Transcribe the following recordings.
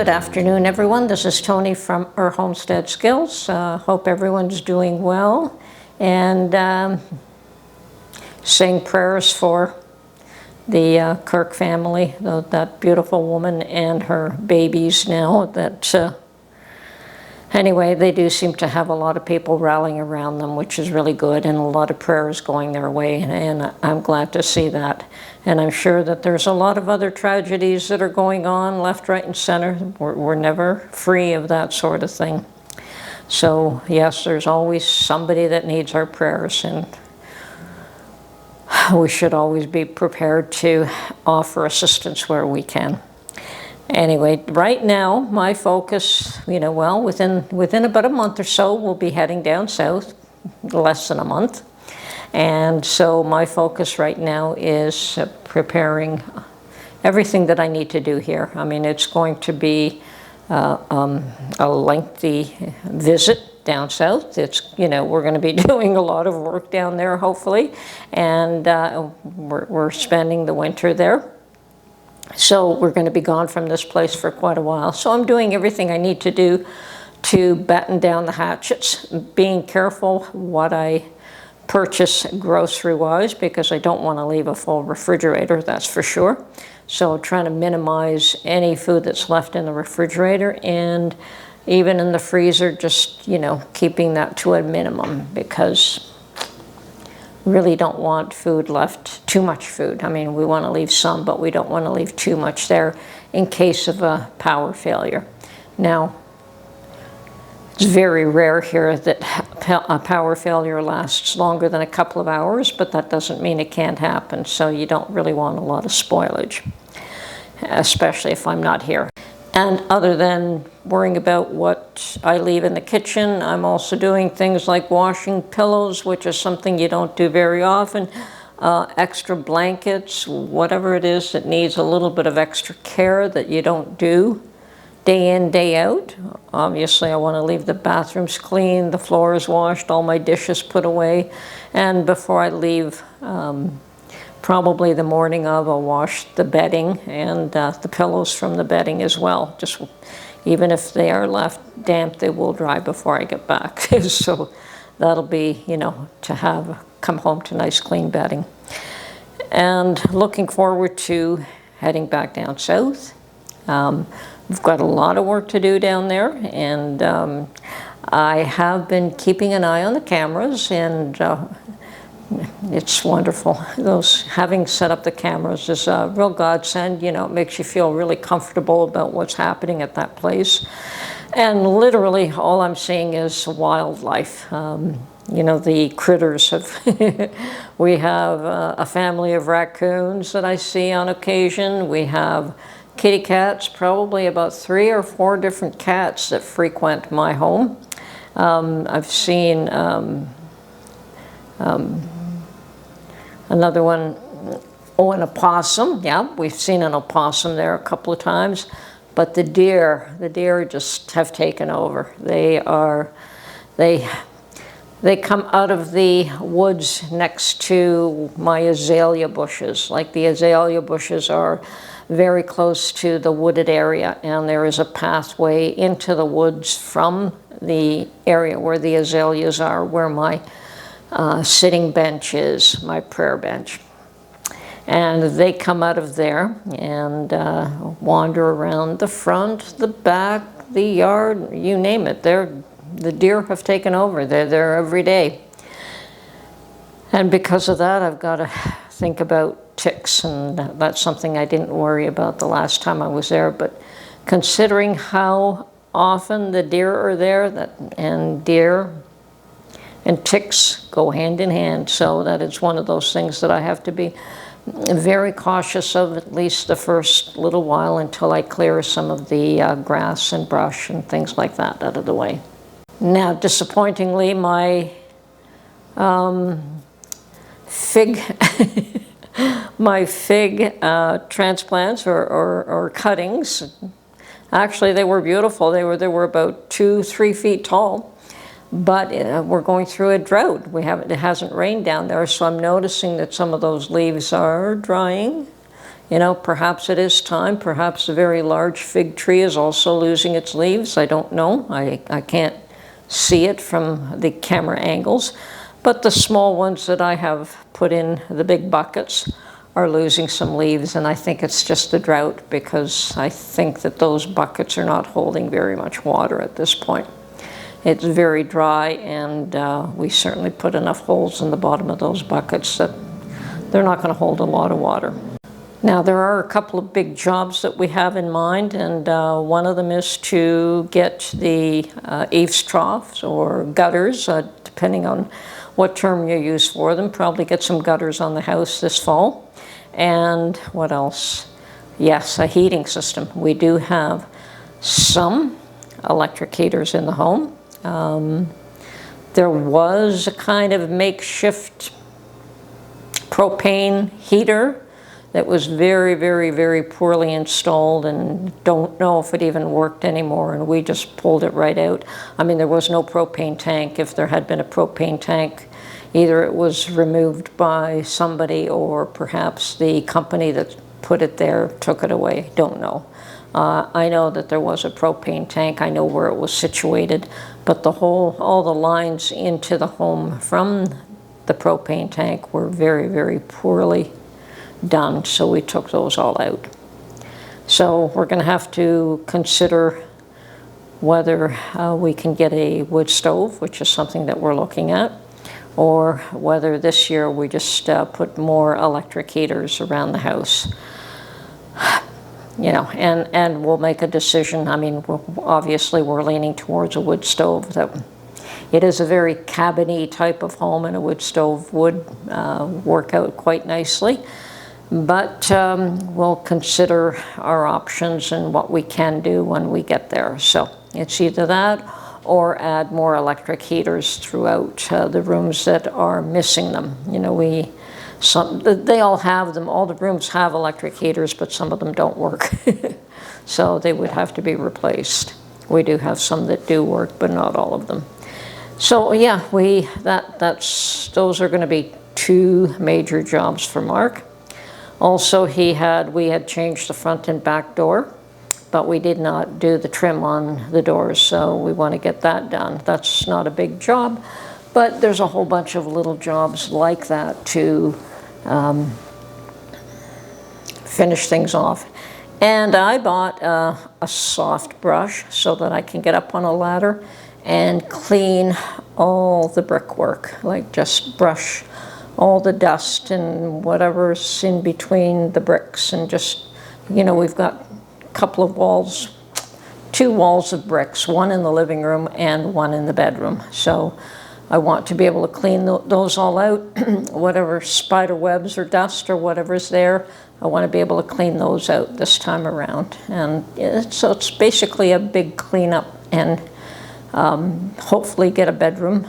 Good afternoon, everyone. This is Tony from our Homestead Skills. Hope everyone's doing well, and saying prayers for the Kirk family, that beautiful woman and her babies now. Anyway, they do seem to have a lot of people rallying around them, which is really good, and a lot of prayers going their way, and I'm glad to see that. And I'm sure that there's a lot of other tragedies that are going on left, right, and center. We're never free of that sort of thing. So yes, there's always somebody that needs our prayers, and we should always be prepared to offer assistance where we can. Anyway, right now, my focus, well, within about a month or so, we'll be heading down south, less than a month. And so my focus right now is preparing everything that I need to do here. I mean, it's going to be a lengthy visit down south. We're going to be doing a lot of work down there, hopefully, and we're spending the winter there. So we're going to be gone from this place for quite a while. So I'm doing everything I need to do to batten down the hatchets, being careful what I purchase grocery-wise, because I don't want to leave a full refrigerator, that's for sure. So trying to minimize any food that's left in the refrigerator, and even in the freezer, just, keeping that to a minimum, because really don't want food left, too much food. I mean, we want to leave some, but we don't want to leave too much there in case of a power failure. Now, it's very rare here that a power failure lasts longer than a couple of hours, but that doesn't mean it can't happen. So you don't really want a lot of spoilage, especially if I'm not here. And other than worrying about what I leave in the kitchen, I'm also doing things like washing pillows, which is something you don't do very often, extra blankets, whatever it is that needs a little bit of extra care that you don't do day in, day out. Obviously, I want to leave the bathrooms clean, the floors washed, all my dishes put away, and before I leave, probably the morning of, I'll wash the bedding and the pillows from the bedding as well. Just even if they are left damp, they will dry before I get back. So that'll be, to come home to nice clean bedding. And looking forward to heading back down south. We've got a lot of work to do down there, and I have been keeping an eye on the cameras, and it's wonderful. Having set up the cameras is a real godsend. It makes you feel really comfortable about what's happening at that place. And literally all I'm seeing is wildlife. The critters we have a family of raccoons that I see on occasion. We have kitty cats, probably about 3 or 4 different cats that frequent my home. I've seen another one, an opossum. Yeah, we've seen an opossum there a couple of times. But the deer just have taken over. They come out of the woods next to my azalea bushes. Like, the azalea bushes are very close to the wooded area, and there is a pathway into the woods from the area where the azaleas are, where my sitting bench is, my prayer bench. And they come out of there and wander around the front, the back, the yard, you name it. The deer have taken over. They're there every day. And because of that, I've got to think about ticks, and that's something I didn't worry about the last time I was there. But considering how often the deer are there, and deer and ticks go hand in hand, so that it's one of those things that I have to be very cautious of, at least the first little while, until I clear some of the grass and brush and things like that out of the way. Now, disappointingly, my fig transplants or cuttings, actually they were beautiful. They were about 2-3 feet tall. But we're going through a drought. It hasn't rained down there, so I'm noticing that some of those leaves are drying. you know, perhaps it is time. Perhaps a very large fig tree is also losing its leaves. I don't know. I can't see it from the camera angles. But the small ones that I have put in the big buckets are losing some leaves, and I think it's just the drought, because I think that those buckets are not holding very much water at this point. It's very dry, and we certainly put enough holes in the bottom of those buckets that they're not going to hold a lot of water. Now, there are a couple of big jobs that we have in mind, and one of them is to get the eaves troughs or gutters, depending on what term you use for them. Probably get some gutters on the house this fall. And what else? Yes, a heating system. We do have some electric heaters in the home. There was a kind of makeshift propane heater that was very, very, very poorly installed, and don't know if it even worked anymore, and we just pulled it right out. I mean, there was no propane tank. If there had been a propane tank, either it was removed by somebody, or perhaps the company that put it there took it away. Don't know. I know that there was a propane tank. I know where it was situated, but all the lines into the home from the propane tank were very, very poorly done, so we took those all out. So we're going to have to consider whether we can get a wood stove, which is something that we're looking at, or whether this year we just put more electric heaters around the house. You know, and we'll make a decision. I mean, obviously we're leaning towards a wood stove. It is a very cabiny type of home, and a wood stove would work out quite nicely. But we'll consider our options and what we can do when we get there. So it's either that or add more electric heaters throughout the rooms that are missing them. You know, they all have them. All the rooms have electric heaters, but some of them don't work. So they would have to be replaced. We do have some that do work, but not all of them. So yeah, those are going to be two major jobs for Mark. Also, we had changed the front and back door, but we did not do the trim on the doors, so we want to get that done. That's not a big job, but there's a whole bunch of little jobs like that to finish things off. And I bought a soft brush so that I can get up on a ladder and clean all the brickwork, like just brush all the dust and whatever's in between the bricks, and just, you know, we've got a couple of walls, 2 walls of bricks, one in the living room and one in the bedroom. So I want to be able to clean those all out. Whatever spider webs or dust or whatever's there, I want to be able to clean those out this time around. And so it's basically a big cleanup, and hopefully get a bedroom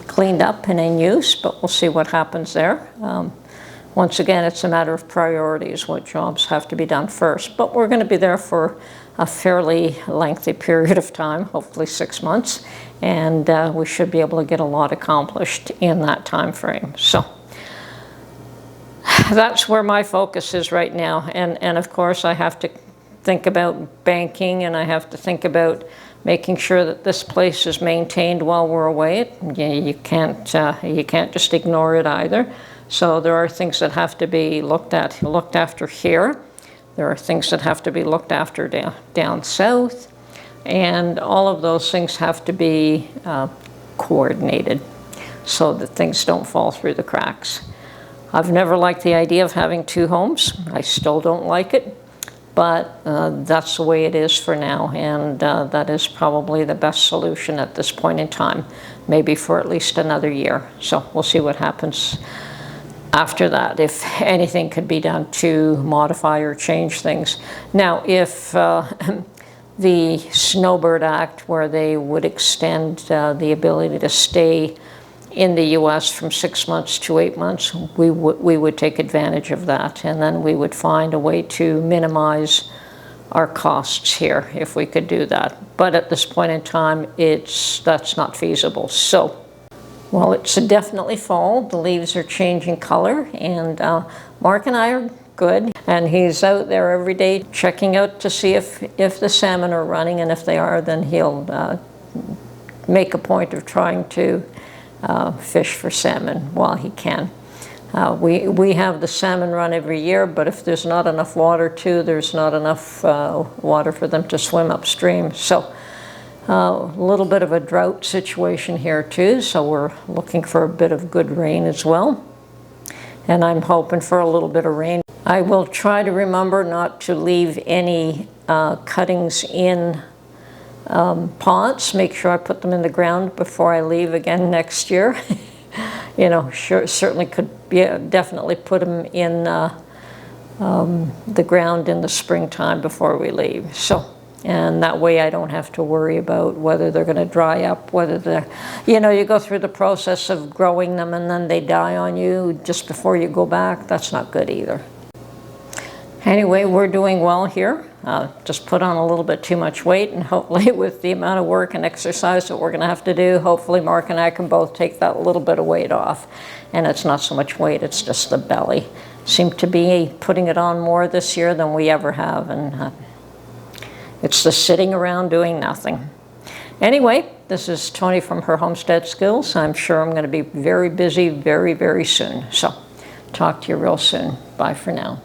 cleaned up and in use, but we'll see what happens there. Once again, it's a matter of priorities, what jobs have to be done first. But we're going to be there for a fairly lengthy period of time, hopefully 6 months, and we should be able to get a lot accomplished in that time frame. So that's where my focus is right now. And of course, I have to think about banking, and I have to think about making sure that this place is maintained while we're away. You can't just ignore it either. So there are things that have to be looked after here. There are things that have to be looked after down south, and all of those things have to be coordinated so that things don't fall through the cracks. I've never liked the idea of having 2 homes. I still don't like it. But that's the way it is for now, and that is probably the best solution at this point in time, maybe for at least another year. So we'll see what happens after that, if anything could be done to modify or change things. Now, if the Snowbird Act, where they would extend the ability to stay in the U.S. from 6 months to 8 months, we would take advantage of that, and then we would find a way to minimize our costs here if we could do that. But at this point in time, that's not feasible. So, well, it's definitely fall. The leaves are changing color, and Mark and I are good. And he's out there every day checking out to see if the salmon are running, and if they are, then he'll make a point of trying to fish for salmon while he can. We have the salmon run every year, but if there's not enough water too, there's not enough water for them to swim upstream. So a little bit of a drought situation here too, so we're looking for a bit of good rain as well. And I'm hoping for a little bit of rain. I will try to remember not to leave any cuttings in pots. Make sure I put them in the ground before I leave again next year. You know, sure, certainly could definitely put them in the ground in the springtime before we leave. So, and that way I don't have to worry about whether they're going to dry up, whether they're, you know, you go through the process of growing them and then they die on you just before you go back. That's not good either. Anyway, we're doing well here. Just put on a little bit too much weight, and hopefully with the amount of work and exercise that we're going to have to do, hopefully Mark and I can both take that little bit of weight off. And it's not so much weight, it's just the belly. Seem to be putting it on more this year than we ever have, and it's the sitting around doing nothing. Anyway, this is Tony from Her Homestead Skills. I'm sure I'm going to be very busy very, very soon. So talk to you real soon. Bye for now.